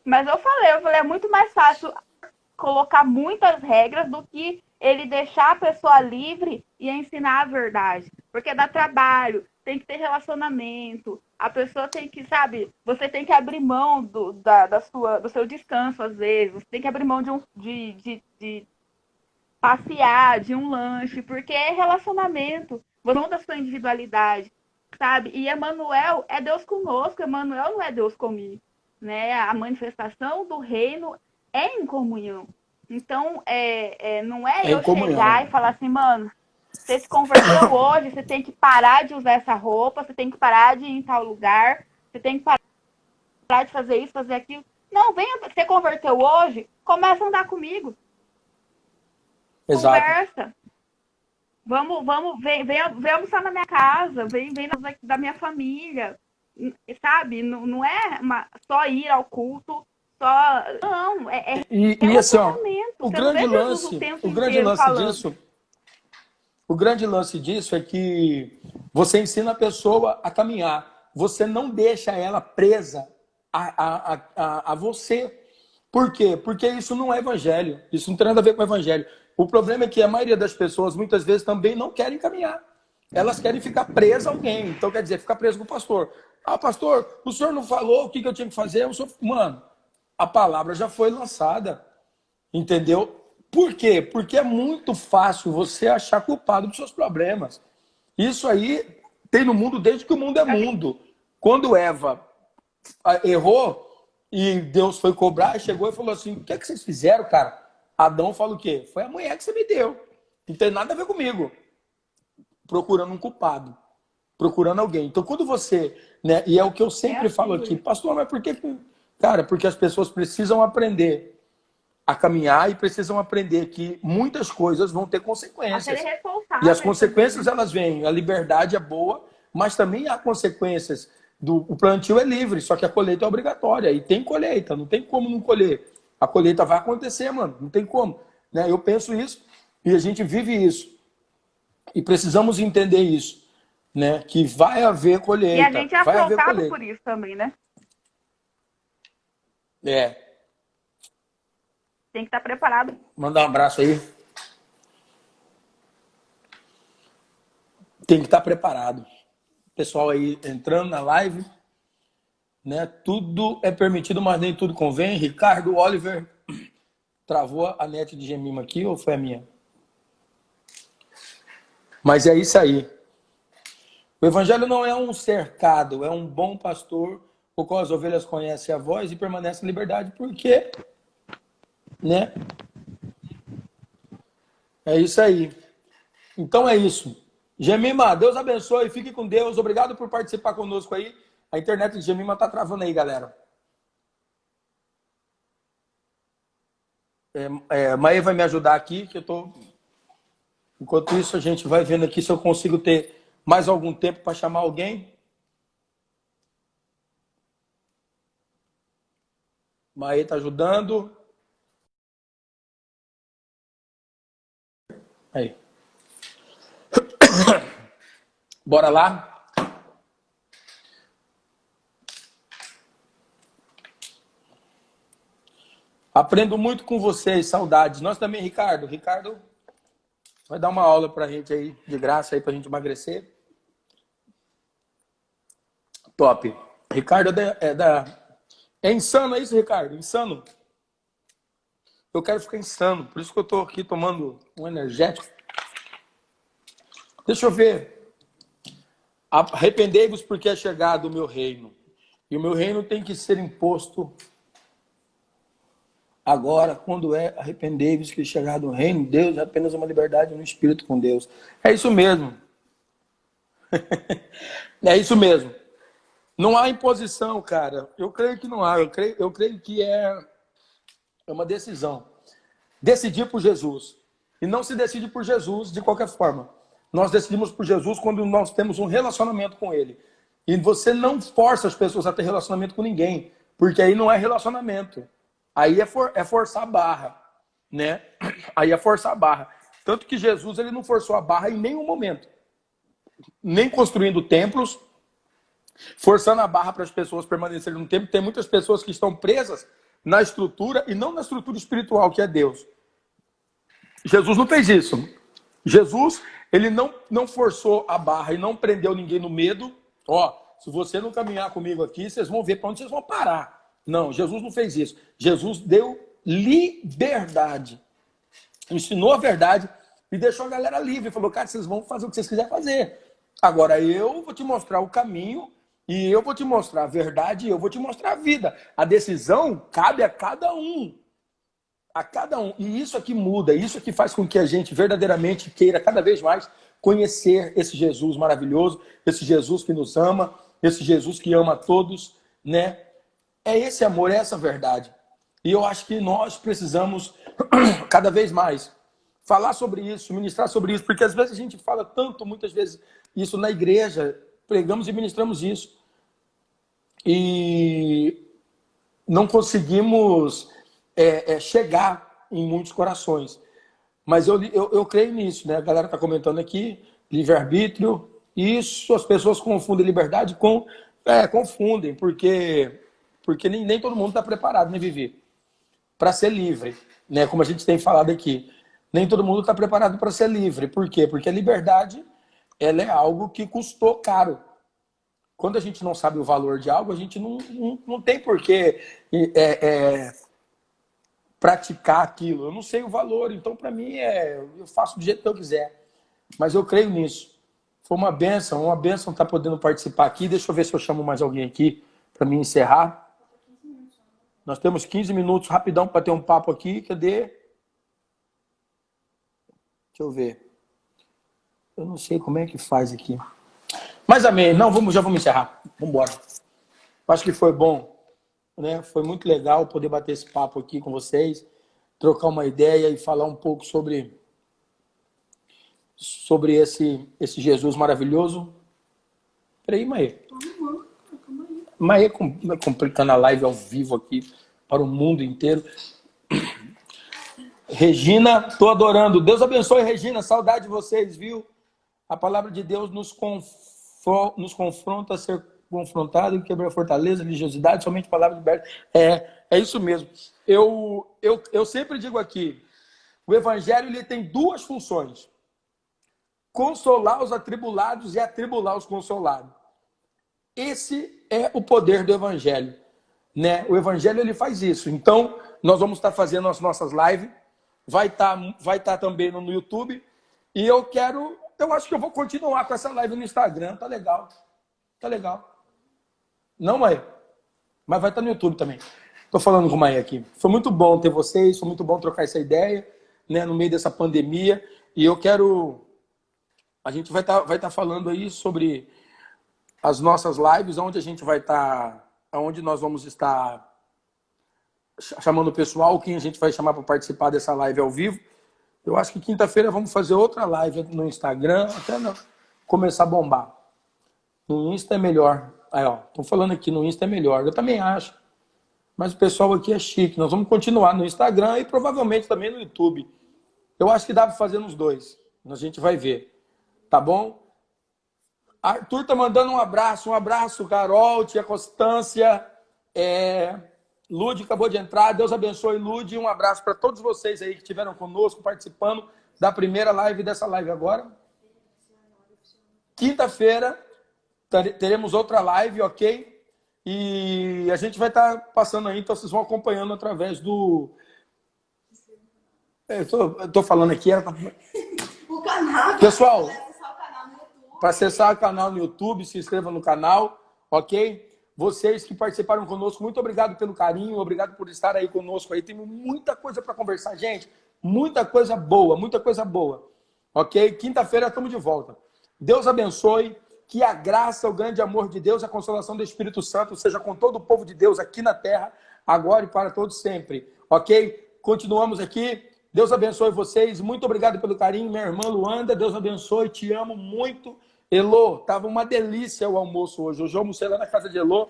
Mas eu falei, é muito mais fácil colocar muitas regras do que ele deixar a pessoa livre e ensinar a verdade. Porque dá trabalho, tem que ter relacionamento, a pessoa tem que, sabe, você tem que abrir mão do seu descanso, às vezes, você tem que abrir mão de passear, de um lanche, porque é relacionamento, você não da sua individualidade, sabe? E Emmanuel é Deus conosco, Emmanuel não é Deus comigo, né? A manifestação do reino é em comunhão. Então, não é eu chegar e falar assim, mano, você se converteu hoje, você tem que parar de usar essa roupa, você tem que parar de ir em tal lugar, você tem que parar de fazer isso, fazer aquilo. Não, venha, você converteu hoje, começa a andar comigo. Exato. Conversa. Vem almoçar na minha casa, vem da minha família, sabe? Não é só ir ao culto, não, E assim, ó, o grande lance disso é que você ensina a pessoa a caminhar. Você não deixa ela presa a você. Por quê? Porque isso não é evangelho. Isso não tem nada a ver com o evangelho. O problema é que a maioria das pessoas, muitas vezes, também não querem caminhar. Elas querem ficar presas a alguém. Então, quer dizer, ficar preso com o pastor. Ah, pastor, o senhor não falou o que eu tinha que fazer? Mano, a palavra já foi lançada. Entendeu? Por quê? Porque é muito fácil você achar culpado dos seus problemas. Isso aí tem no mundo desde que o mundo é mundo. Quando Eva errou e Deus foi cobrar, chegou e falou assim, o que é que vocês fizeram, cara? Adão fala o quê? Foi a mulher que você me deu. Não tem nada a ver comigo. Procurando um culpado. Procurando alguém. Então, quando você... né, e é o que eu sempre falo aqui. Pastor, mas por que... Cara, porque as pessoas precisam aprender a caminhar e precisam aprender que muitas coisas vão ter consequências. E as consequências, elas vêm. A liberdade é boa, mas também há consequências. O plantio é livre, só que a colheita é obrigatória. E tem colheita, não tem como não colher. A colheita vai acontecer, mano. Não tem como. Né? Eu penso isso e a gente vive isso. E precisamos entender isso. Né? Que vai haver colheita. E a gente é afrontado por isso também, né? Tem que estar preparado. Mandar um abraço aí. Tem que estar preparado. Pessoal aí entrando na live. Né? Tudo é permitido, mas nem tudo convém. Ricardo Oliver travou a net de Gemima aqui ou foi a minha? Mas é isso aí. O evangelho não é um cercado, é um bom pastor, o qual as ovelhas conhecem a voz e permanecem em liberdade, porque, né? É isso aí. Então é isso. Gemima, Deus abençoe, fique com Deus. Obrigado por participar conosco aí. A internet de Gemima tá travando aí, galera. Maê vai me ajudar aqui, que eu tô... Enquanto isso, a gente vai vendo aqui se eu consigo ter mais algum tempo para chamar alguém. Maê tá ajudando. Aí. Bora lá. Aprendo muito com vocês, saudades. Nós também, Ricardo. Ricardo vai dar uma aula pra gente aí, de graça aí, pra gente emagrecer. Top. Ricardo é insano, é isso, Ricardo? Insano. Eu quero ficar insano, por isso que eu tô aqui tomando um energético. Deixa eu ver. Arrependei-vos porque é chegado o meu reino. E o meu reino tem que ser imposto agora, quando é arrependei-vos que é chegado o reino de Deus, é apenas uma liberdade no espírito com Deus. É isso mesmo. É isso mesmo. Não há imposição, cara. Eu creio que não há. Eu creio que é uma decisão. Decidir por Jesus. E não se decide por Jesus de qualquer forma. Nós decidimos por Jesus quando nós temos um relacionamento com Ele. E você não força as pessoas a ter relacionamento com ninguém. Porque aí não é relacionamento. Aí é forçar a barra. Né? Aí é forçar a barra. Tanto que Jesus ele não forçou a barra em nenhum momento. Nem construindo templos, forçando a barra para as pessoas permanecerem no templo. Tem muitas pessoas que estão presas na estrutura e não na estrutura espiritual, que é Deus. Jesus não fez isso. Jesus, ele não forçou a barra e não prendeu ninguém no medo. Ó, se você não caminhar comigo aqui, vocês vão ver para onde vocês vão parar. Não, Jesus não fez isso. Jesus deu liberdade. Ensinou a verdade e deixou a galera livre. Falou, cara, vocês vão fazer o que vocês quiserem fazer. Agora eu vou te mostrar o caminho e eu vou te mostrar a verdade e eu vou te mostrar a vida. A decisão cabe a cada um. A cada um. E isso aqui muda, isso aqui faz com que a gente verdadeiramente queira cada vez mais conhecer esse Jesus maravilhoso, esse Jesus que nos ama, esse Jesus que ama a todos, né? É esse amor, é essa verdade. E eu acho que nós precisamos cada vez mais falar sobre isso, ministrar sobre isso, porque às vezes a gente fala tanto, muitas vezes, isso na igreja, pregamos e ministramos isso. E não conseguimos chegar em muitos corações. Mas eu creio nisso, né? A galera está comentando aqui, livre-arbítrio, isso as pessoas confundem liberdade com... confundem, porque nem todo mundo está preparado, né, Vivi? Para ser livre, né? Como a gente tem falado aqui. Nem todo mundo está preparado para ser livre. Por quê? Porque a liberdade ela é algo que custou caro. Quando a gente não sabe o valor de algo, a gente não tem por que praticar aquilo. Eu não sei o valor, então para mim eu faço do jeito que eu quiser. Mas eu creio nisso. Foi uma bênção estar podendo participar aqui. Deixa eu ver se eu chamo mais alguém aqui para mim encerrar. Nós temos 15 minutos, rapidão, para ter um papo aqui. Cadê? Deixa eu ver. Eu não sei como é que faz aqui. Mas amém. Não, já vamos encerrar. Vamos embora. Acho que foi bom, né? Foi muito legal poder bater esse papo aqui com vocês, trocar uma ideia e falar um pouco sobre esse Jesus maravilhoso. Peraí, Maê. Maê complicando a live ao vivo aqui para o mundo inteiro. Regina, tô adorando. Deus abençoe, Regina. Saudade de vocês, viu? A palavra de Deus nos confronta a ser confrontado e quebrar fortaleza, religiosidade, somente palavra liberta. É isso mesmo. Eu sempre digo aqui, o evangelho ele tem duas funções. Consolar os atribulados e atribular os consolados. Esse é o poder do evangelho, né? O evangelho ele faz isso. Então, nós vamos estar fazendo as nossas lives, vai estar também no YouTube, e eu quero Eu acho que eu vou continuar com essa live no Instagram. Tá legal. Tá legal. Não, Maia? Mas vai estar no YouTube também. Tô falando com o Maia aqui. Foi muito bom ter vocês, foi muito bom trocar essa ideia, né, no meio dessa pandemia. E eu quero... A gente vai tá falando aí sobre as nossas lives, onde a gente vai estar... Onde nós vamos estar chamando o pessoal, quem a gente vai chamar para participar dessa live ao vivo. Eu acho que quinta-feira vamos fazer outra live no Instagram, até começar a bombar. No Insta é melhor. Aí, ó, estão falando aqui, no Insta é melhor. Eu também acho. Mas o pessoal aqui é chique. Nós vamos continuar no Instagram e provavelmente também no YouTube. Eu acho que dá para fazer nos dois. A gente vai ver. Tá bom? Arthur tá mandando um abraço. Um abraço, Carol, tia Constância. Lud acabou de entrar. Deus abençoe, Lud. Um abraço para todos vocês aí que estiveram conosco, participando da primeira live dessa live agora. Quinta-feira teremos outra live, ok? E a gente vai estar passando aí, então vocês vão acompanhando através do... Eu tô falando aqui... O canal. Pessoal, Para acessar o canal no YouTube. para acessar o canal no YouTube, se inscreva no canal, ok? Vocês que participaram conosco, muito obrigado pelo carinho, obrigado por estar aí conosco. Aí temos muita coisa para conversar, gente. Muita coisa boa, ok? Quinta-feira estamos de volta. Deus abençoe, que a graça, o grande amor de Deus, a consolação do Espírito Santo seja com todo o povo de Deus aqui na terra, agora e para todos sempre, ok? Continuamos aqui. Deus abençoe vocês. Muito obrigado pelo carinho. Minha irmã Luanda, Deus abençoe. Te amo muito. Elô, tava uma delícia o almoço hoje. Hoje eu almocei lá na casa de Elô.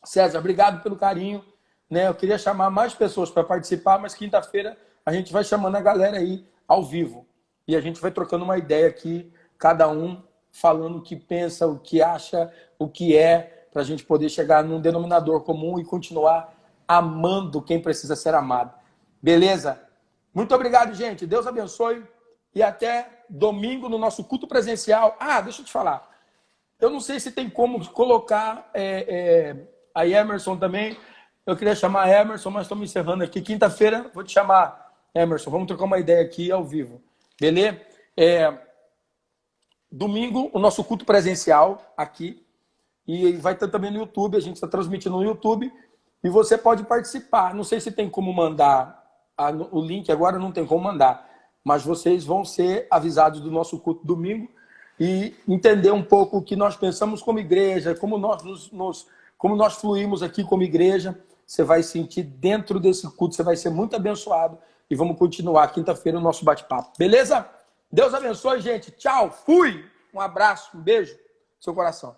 César, obrigado pelo carinho. Né? Eu queria chamar mais pessoas para participar, mas quinta-feira a gente vai chamando a galera aí ao vivo. E a gente vai trocando uma ideia aqui, cada um falando o que pensa, o que acha, o que é, para a gente poder chegar num denominador comum e continuar amando quem precisa ser amado. Beleza? Muito obrigado, gente. Deus abençoe. E até domingo no nosso culto presencial. Deixa eu te falar. Eu não sei se tem como colocar a Emerson também. Eu queria chamar a Emerson, mas estamos encerrando aqui. Quinta-feira vou te chamar, Emerson. Vamos trocar uma ideia aqui ao vivo. Beleza? Domingo, o nosso culto presencial aqui. E vai ter também no YouTube. A gente está transmitindo no YouTube. E você pode participar. Não sei se tem como mandar o link. Agora não tem como mandar. Mas vocês vão ser avisados do nosso culto domingo e entender um pouco o que nós pensamos como igreja, como nós fluímos aqui como igreja. Você vai sentir dentro desse culto, você vai ser muito abençoado. E vamos continuar quinta-feira o nosso bate-papo. Beleza? Deus abençoe, gente. Tchau. Fui. Um abraço, um beijo no seu coração.